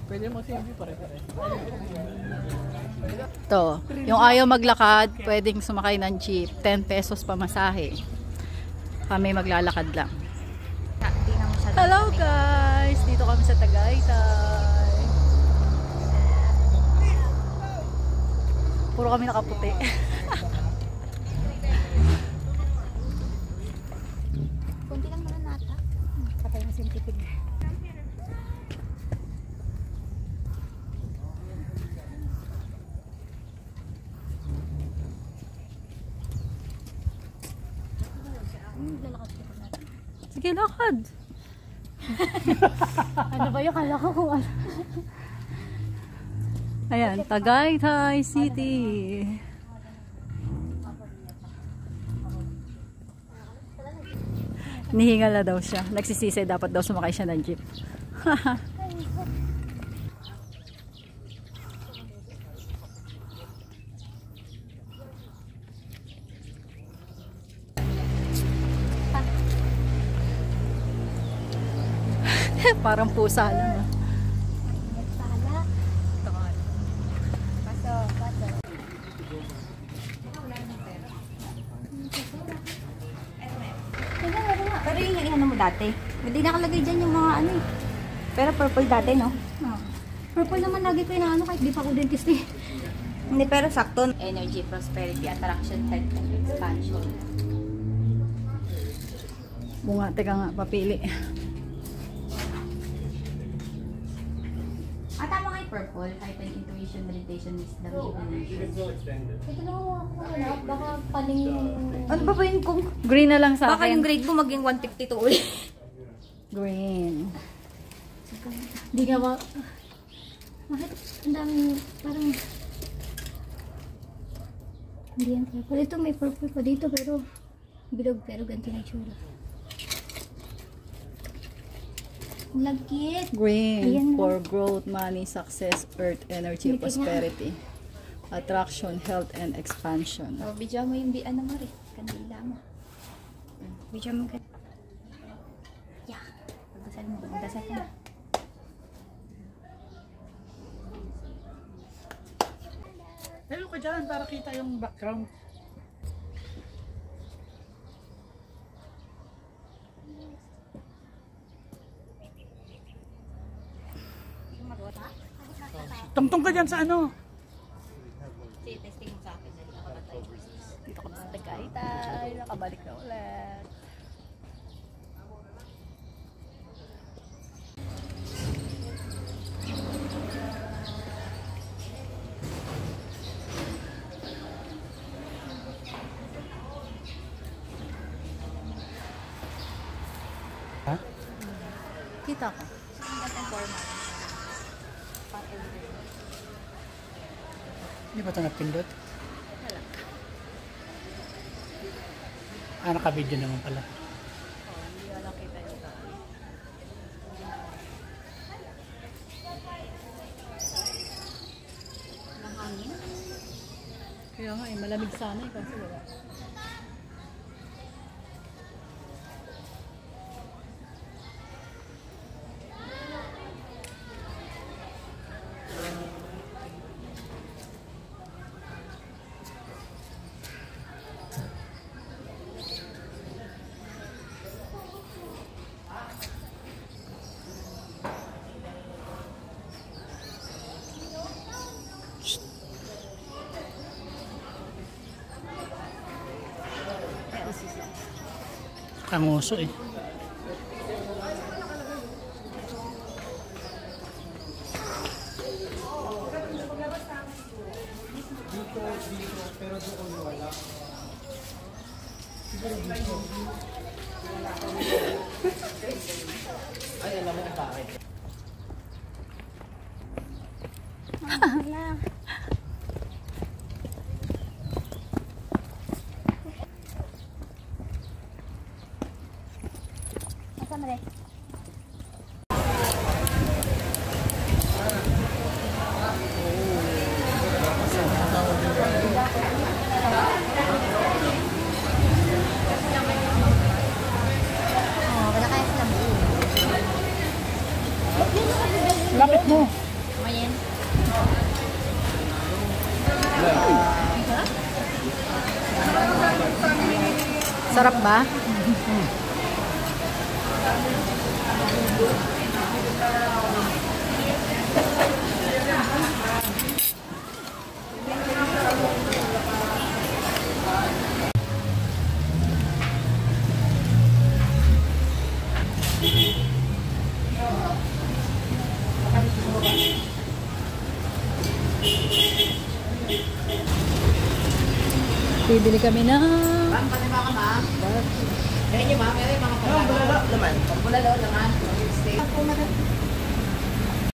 Pwede mo CMB pare-pare. Ito, yung ayaw maglakad, pwedeng sumakay ng jeep. 10 pesos pamasahe. Kami maglalakad lang. Hello guys! Dito kami sa Tagaytay. Puro kami nakaputi. Kunti lang naman nata. Patay na sintipid. Sige, lakad. Ano ba yung kala ko kung ano? Ayan, Tagaytay City. Nihingal na daw siya. Nagsisisi, dapat daw sumakay siya ng jeep. Parang pusa lang. Pala. Paso. Pero yung ano mo dati, hindi nakalagay dyan yung mga ano eh. Pero purple dati, no? Purple naman lagi ko yung ano kahit di pa ako dentist eh. Hindi, pero sakto. Energy, prosperity, attraction, health, and expansion. Bunga, teka nga, papili. Tama nga yung purple, heightened intuition, meditation, wisdom, divination. Ito lang ako, baka paling... Ano ba yun kung... Green na lang sa baka akin. yung grade mo maging 152 ulit. Green. Hindi nga ba... Bakit ang daming parang... Hindi yan purple. Ito may purple pa dito pero... Bilog pero ganito na itsura. Lagkit. Green Ayan for growth, money, success, earth, energy, Lagkit prosperity, attraction, health, and expansion. Oh, bidya mo yung ano mo rin. Kandila mo. Bidya mo ka. Yeah. Pagdasal mo. Pagdasal mo. Hello ka dyan para kita yung background. Tungtong ka dyan sa ano? Testing mo sa akin. Dito kami sa Tagaytay. Nakabalik na ulit. Ha? Kita ko. Hindi ba ito napindot? Wala. Naka-video naman pala. Hindi wala kita yung daan. Nahangin? Kaya nga malamig sana eh, kasi wala. Kanguso eh. Ay, alam mo kung bakit. Wala. Masama rin. Lapit mo. Mayin. Sarap ba? Bibili kami ng Bulalo naman.